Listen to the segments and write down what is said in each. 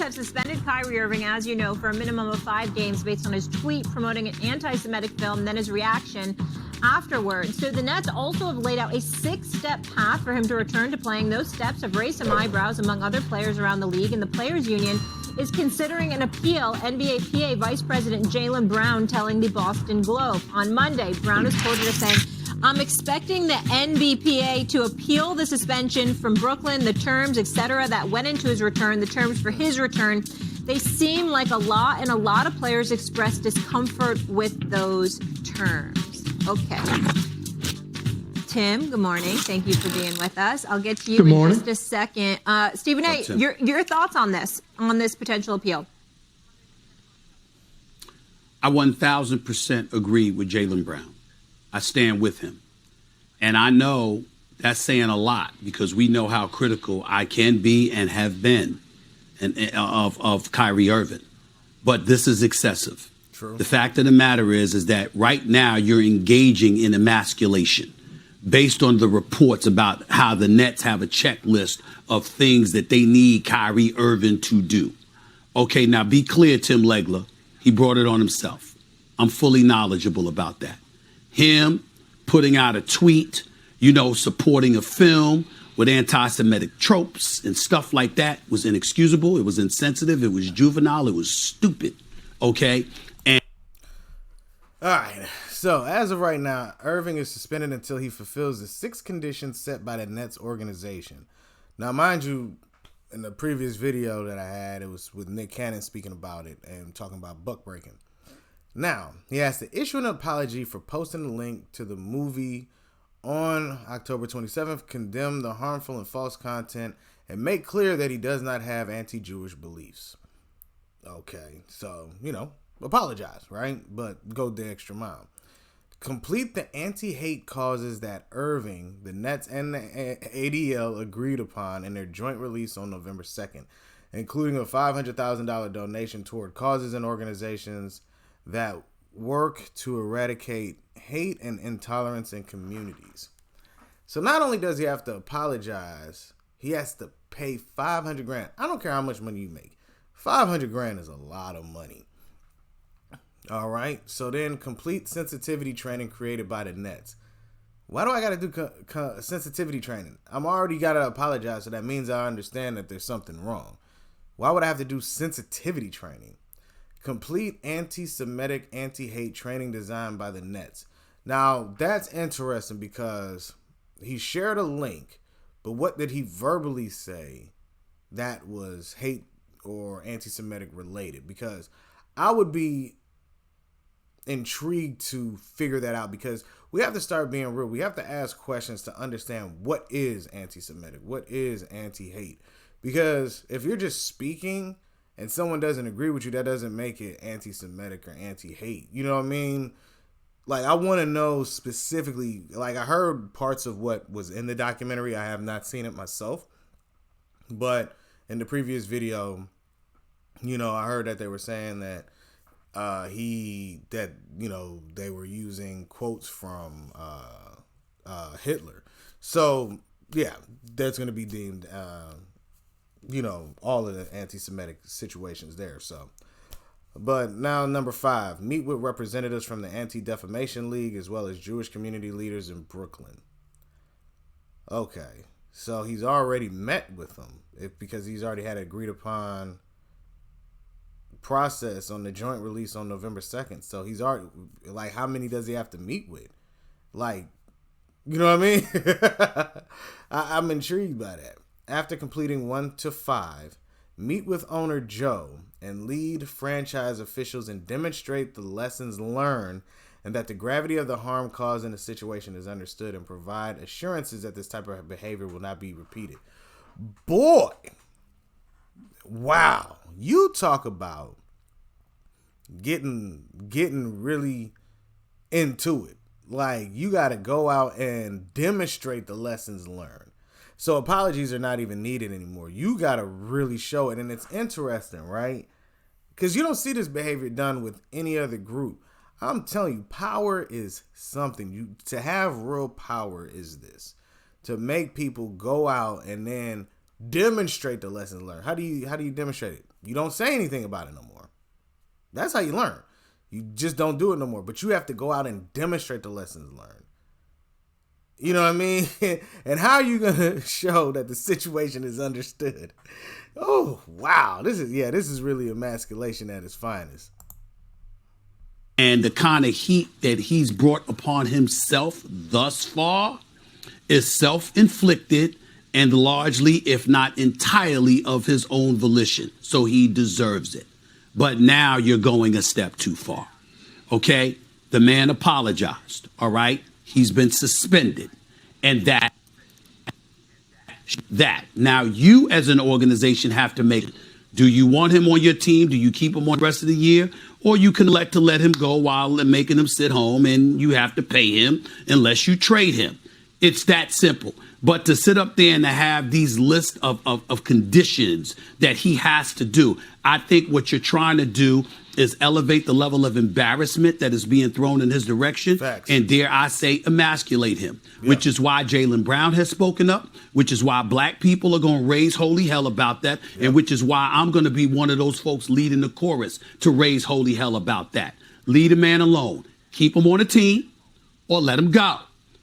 have suspended Kyrie Irving, as you know, for a minimum of 5 games based on his tweet promoting an anti-Semitic film and then his reaction afterwards. So the Nets also have laid out a 6-step path for him to return to playing. Those steps have raised some eyebrows among other players around the league, and the Players Union is considering an appeal. NBA PA Vice President Jaylen Brown telling the Boston Globe. On Monday, Brown is quoted as saying, "I'm expecting the NBPA to appeal the suspension from Brooklyn, the terms, etc., that went into his return, the terms for his return. They seem like a lot, and a lot of players express discomfort with those terms." Okay. Tim, good morning. Thank you for being with us. I'll get to you in just a second. Stephen A., your thoughts on this potential appeal? I 1,000% agree with Jaylen Brown. I stand with him. And I know that's saying a lot because we know how critical I can be and have been of Kyrie Irving. But this is excessive. True. The fact of the matter is that right now you're engaging in emasculation based on the reports about how the Nets have a checklist of things that they need Kyrie Irving to do. Okay, now be clear, Tim Legler. He brought it on himself. I'm fully knowledgeable about that. Him putting out a tweet, supporting a film with anti-Semitic tropes and stuff like that was inexcusable. It was insensitive. It was juvenile. It was stupid. Okay? All right. So, as of right now, Irving is suspended until he fulfills the 6 conditions set by the Nets organization. Now, mind you, in the previous video that I had, it was with Nick Cannon speaking about it and talking about buck breaking. Now, he has to issue an apology for posting a link to the movie on October 27th, condemn the harmful and false content, and make clear that he does not have anti-Jewish beliefs. Okay, so, apologize, right? But go the extra mile. Complete the anti-hate causes that Irving, the Nets, and the ADL agreed upon in their joint release on November 2nd, including a $500,000 donation toward causes and organizations that work to eradicate hate and intolerance in communities. So not only does he have to apologize, he has to pay $500,000. I don't care how much money you make. $500,000 is a lot of money. All right. So then complete sensitivity training created by the Nets. Why do I got to do sensitivity training? I'm already got to apologize. So that means I understand that there's something wrong. Why would I have to do sensitivity training? Complete anti-Semitic, anti-hate training designed by the Nets. Now, that's interesting because he shared a link, but what did he verbally say that was hate or anti-Semitic related? Because I would be intrigued to figure that out because we have to start being real. We have to ask questions to understand what is anti-Semitic, what is anti-hate. Because if you're just speaking and someone doesn't agree with you, that doesn't make it anti-Semitic or anti-hate. You know what I mean? Like, I want to know specifically, like, I heard parts of what was in the documentary. I have not seen it myself. But in the previous video, I heard that they were saying that they were using quotes from Hitler. So, yeah, that's going to be deemed, all of the anti-Semitic situations there. So, but now number 5, meet with representatives from the Anti-Defamation League as well as Jewish community leaders in Brooklyn. Okay, so he's already met with them because he's already had agreed upon process on the joint release on November 2nd. So he's already, like, how many does he have to meet with? Like, you know what I mean? I'm intrigued by that. After completing 1 to 5, meet with owner Joe and lead franchise officials and demonstrate the lessons learned and that the gravity of the harm caused in the situation is understood and provide assurances that this type of behavior will not be repeated. Boy, wow. You talk about getting really into it. Like, you got to go out and demonstrate the lessons learned. So apologies are not even needed anymore. You got to really show it. And it's interesting, right? Because you don't see this behavior done with any other group. I'm telling you, power is something. To have real power is this. To make people go out and then Demonstrate the lessons learned. How do you demonstrate it? You don't say anything about it no more. That's how you learn. You just don't do it no more. But you have to go out and demonstrate the lessons learned. You know what I mean? And how are you gonna show that the situation is understood? Oh wow, this is really emasculation at its finest. And the kind of heat that he's brought upon himself thus far is self-inflicted and largely, if not entirely, of his own volition. So he deserves it. But now you're going a step too far. Okay? The man apologized. All right? He's been suspended. And that. Now you as an organization have to make it. Do you want him on your team? Do you keep him on the rest of the year? Or you can elect to let him go while making him sit home and you have to pay him unless you trade him. It's that simple. But to sit up there and to have these lists of conditions that he has to do, I think what you're trying to do is elevate the level of embarrassment that is being thrown in his direction. Facts. And dare I say, emasculate him, which is why Jaylen Brown has spoken up, which is why black people are going to raise holy hell about that, and which is why I'm going to be one of those folks leading the chorus to raise holy hell about that. Leave a man alone. Keep him on the team or let him go.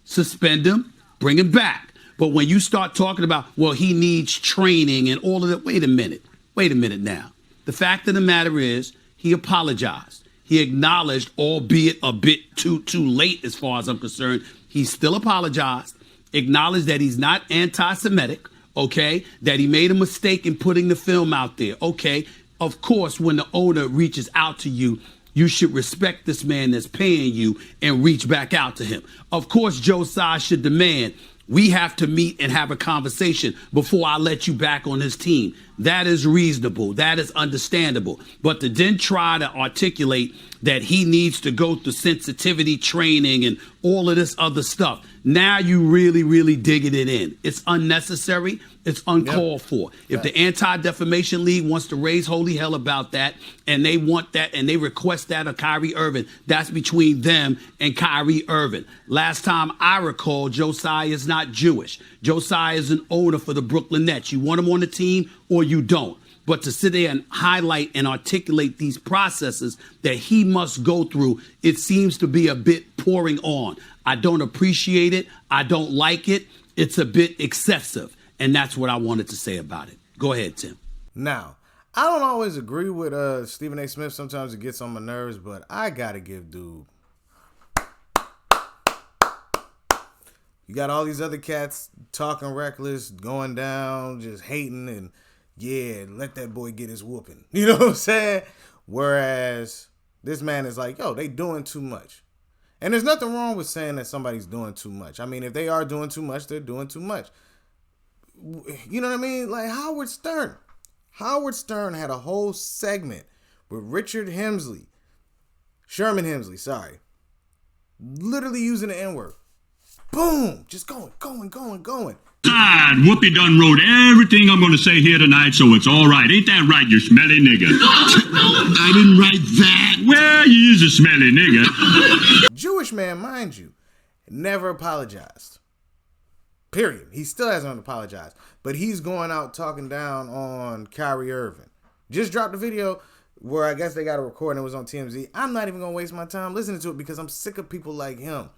Suspend him, bring him back. But when you start talking about, well, he needs training and all of that, wait a minute now. The fact of the matter is, he apologized. He acknowledged, albeit a bit too late as far as I'm concerned. He still apologized, acknowledged that he's not anti-Semitic, okay, that he made a mistake in putting the film out there, okay. Of course, when the owner reaches out to you, you should respect this man that's paying you and reach back out to him. Of course, Joe Tsai should demand, we have to meet and have a conversation before I let you back on his team. That is reasonable. That is understandable. But to then try to articulate that he needs to go through sensitivity training and all of this other stuff, now you really digging it in. It's unnecessary. It's uncalled for. If the Anti-Defamation League wants to raise holy hell about that, and they want that, and they request that of Kyrie Irving, that's between them and Kyrie Irving. Last time I recall, Josiah is not Jewish. Josiah is an owner for the Brooklyn Nets. You want him on the team or you don't. But to sit there and highlight and articulate these processes that he must go through, it seems to be a bit pouring on. I don't appreciate it. I don't like it. It's a bit excessive. And that's what I wanted to say about it. Go ahead, Tim. Now, I don't always agree with Stephen A. Smith. Sometimes it gets on my nerves, but I got to give dude. You got all these other cats talking reckless, going down, just hating, and yeah, let that boy get his whooping. You know what I'm saying? Whereas this man is like, yo, they doing too much. And there's nothing wrong with saying that somebody's doing too much. I mean, if they are doing too much, they're doing too much. You know what I mean? Like Howard Stern. Howard Stern had a whole segment with Sherman Hemsley, sorry. Literally using the N-word. Boom! Just going. God, Whoopi done wrote everything I'm going to say here tonight, so it's all right. Ain't that right, you smelly nigga? I didn't write that. Well, you is a smelly nigga. Jewish man, mind you, never apologized. Period. He still hasn't apologized. But he's going out talking down on Kyrie Irving. Just dropped a video where I guess they got a recording. It was on TMZ. I'm not even going to waste my time listening to it because I'm sick of people like him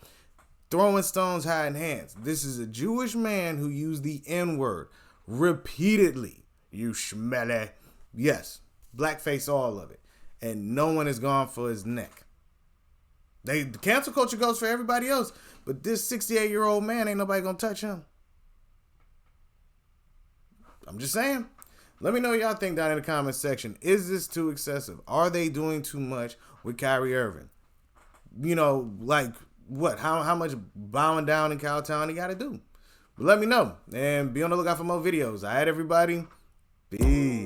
throwing stones, hiding hands. This is a Jewish man who used the N-word repeatedly. You schmelly. Yes. Blackface, all of it. And no one has gone for his neck. The cancel culture goes for everybody else. But this 68-year-old man, ain't nobody gonna touch him. I'm just saying. Let me know what y'all think down in the comment section. Is this too excessive? Are they doing too much with Kyrie Irving? You know, like what? How much bowing down in Cowtown he got to do? But let me know. And be on the lookout for more videos. All right, everybody? Peace.